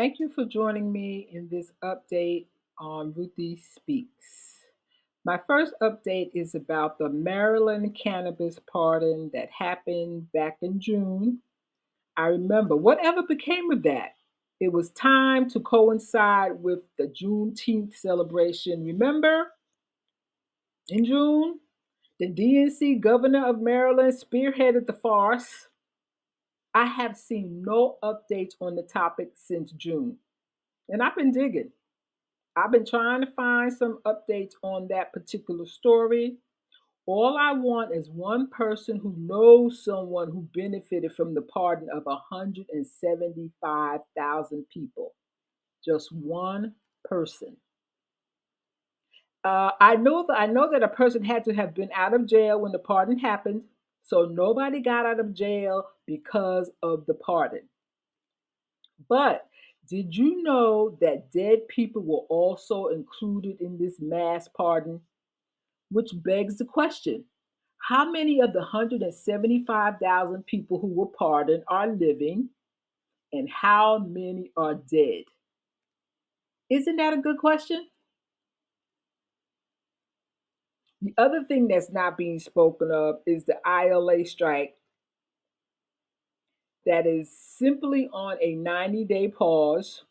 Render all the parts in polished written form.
Thank you for joining me in this update on Ruthie Speaks. My first update is about the Maryland cannabis pardon that happened back in June. I remember whatever became of that. It was time to coincide with the Juneteenth celebration. Remember in June, the DNC governor of Maryland spearheaded the farce. I have seen no updates on the topic since June, and I've been digging. I've been trying to find some updates on that particular story. All I want is one person who knows someone who benefited from the pardon of 175,000 people. Just one person. I know that a person had to have been out of jail when the pardon happened, so nobody got out of jail because of the pardon. But did you know that dead people were also included in this mass pardon? Which begs the question, how many of the 175,000 people who were pardoned are living and how many are dead? Isn't that a good question? The other thing that's not being spoken of is the ILA strike that is simply on a 90-day pause,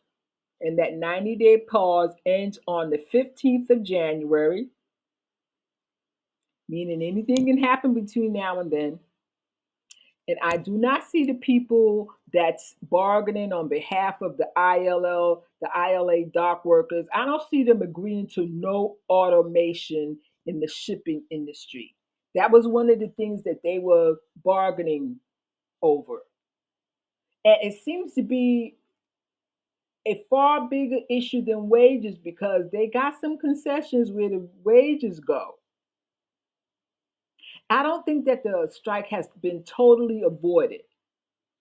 and that 90-day pause ends on the 15th of January, meaning anything can happen between now and then. And I do not see the people that's bargaining on behalf of the ILA dock workers. I don't see them agreeing to no automation in the shipping industry. That was one of the things that they were bargaining over. And it seems to be a far bigger issue than wages because they got some concessions where the wages go. I don't think that the strike has been totally avoided.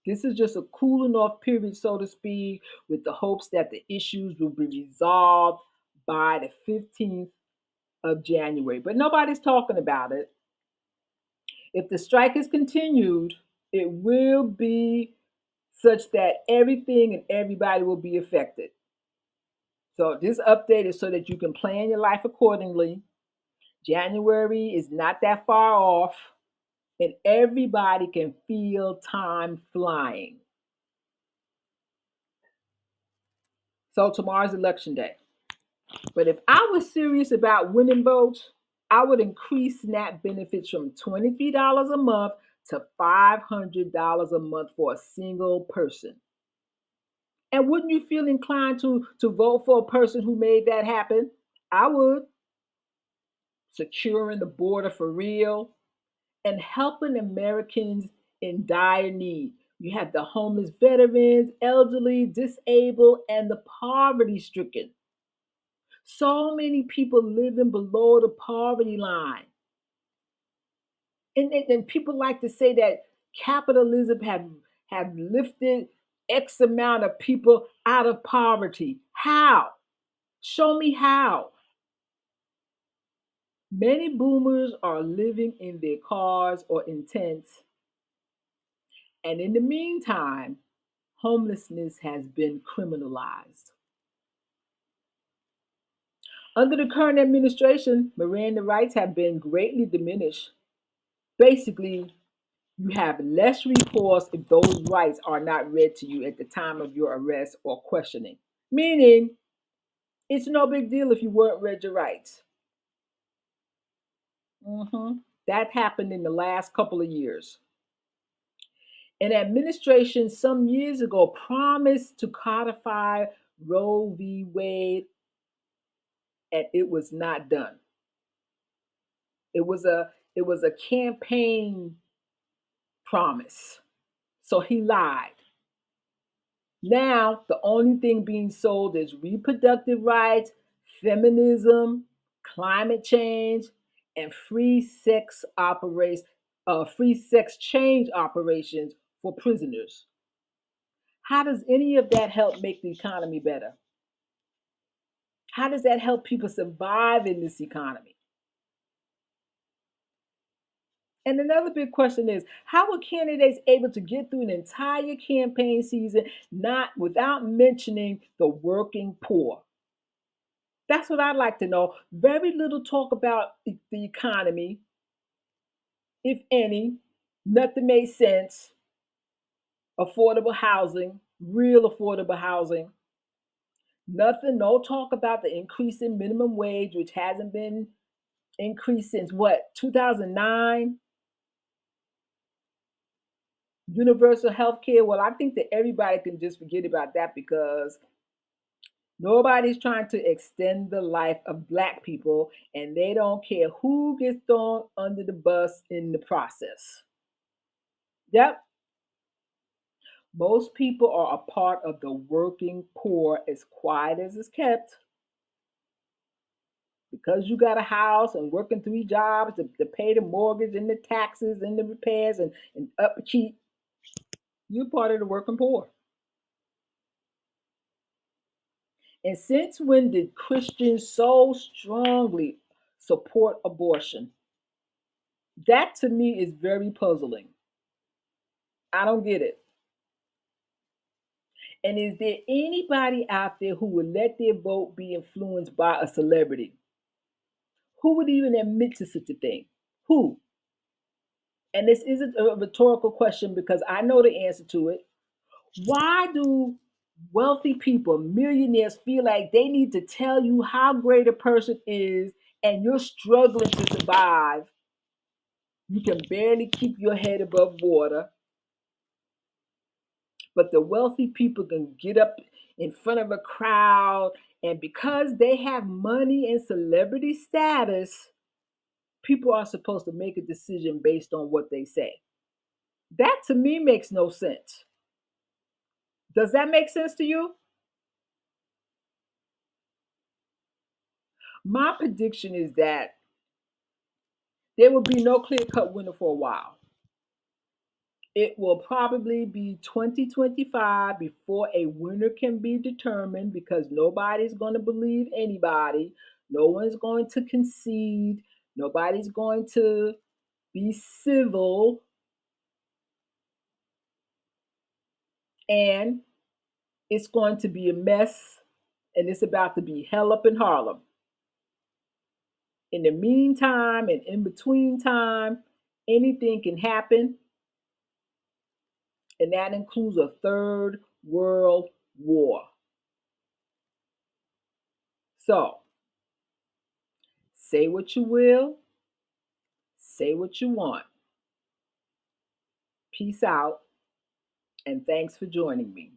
This is just a cooling off period, so to speak, with the hopes that the issues will be resolved by the 15th of January. But nobody's talking about it. If the strike is continued, it will be such that everything and everybody will be affected. So, this update is so that you can plan your life accordingly. January is not that far off, and everybody can feel time flying. So, tomorrow's election day. But if I was serious about winning votes, I would increase SNAP benefits from $23 a month to $500 a month for a single person. And wouldn't you feel inclined to vote for a person who made that happen? I would. Securing the border for real and helping Americans in dire need. You have the homeless veterans, elderly, disabled, and the poverty stricken. So many people living below the poverty line. And people like to say that capitalism have lifted X amount of people out of poverty. How? Show me how. Many boomers are living in their cars or in tents, and in the meantime, homelessness has been criminalized. Under the current administration, Miranda rights have been greatly diminished. Basically, you have less recourse if those rights are not read to you at the time of your arrest or questioning. Meaning, it's no big deal if you weren't read your rights. That happened in the last couple of years. An administration some years ago promised to codify Roe v. Wade, and it was not done. It was a campaign promise. So he lied. Now, the only thing being sold is reproductive rights, feminism, climate change, and free sex change operations for prisoners. How does any of that help make the economy better? How does that help people survive in this economy? And another big question is, how are candidates able to get through an entire campaign season not without mentioning the working poor? That's what I'd like to know. Very little talk about the economy, if any. Nothing made sense. Affordable housing, real affordable housing. Nothing, no talk about the increase in minimum wage, which hasn't been increased since what, 2009? Universal health care. Well, I think that everybody can just forget about that because nobody's trying to extend the life of Black people and they don't care who gets thrown under the bus in the process. Yep, most people are a part of the working poor, as quiet as it's kept. Because you got a house and working three jobs to pay the mortgage and the taxes and the repairs and upkeep, you're part of the working poor. And since when did Christians so strongly support abortion? That to me is very puzzling. I don't get it. And is there anybody out there who would let their vote be influenced by a celebrity? Who would even admit to such a thing? Who? And this isn't a rhetorical question because I know the answer to it. Why do wealthy people, millionaires, feel like they need to tell you how great a person is and you're struggling to survive? You can barely keep your head above water, but the wealthy people can get up in front of a crowd, and because they have money and celebrity status, people are supposed to make a decision based on what they say. That to me makes no sense. Does that make sense to you? My prediction is that there will be no clear cut winner for a while. It will probably be 2025 before a winner can be determined because nobody's going to believe anybody. No one's going to concede. Nobody's going to be civil. And it's going to be a mess. And it's about to be hell up in Harlem. In the meantime and in between time, anything can happen. And that includes a third world war. So, say what you will, say what you want. Peace out, and thanks for joining me.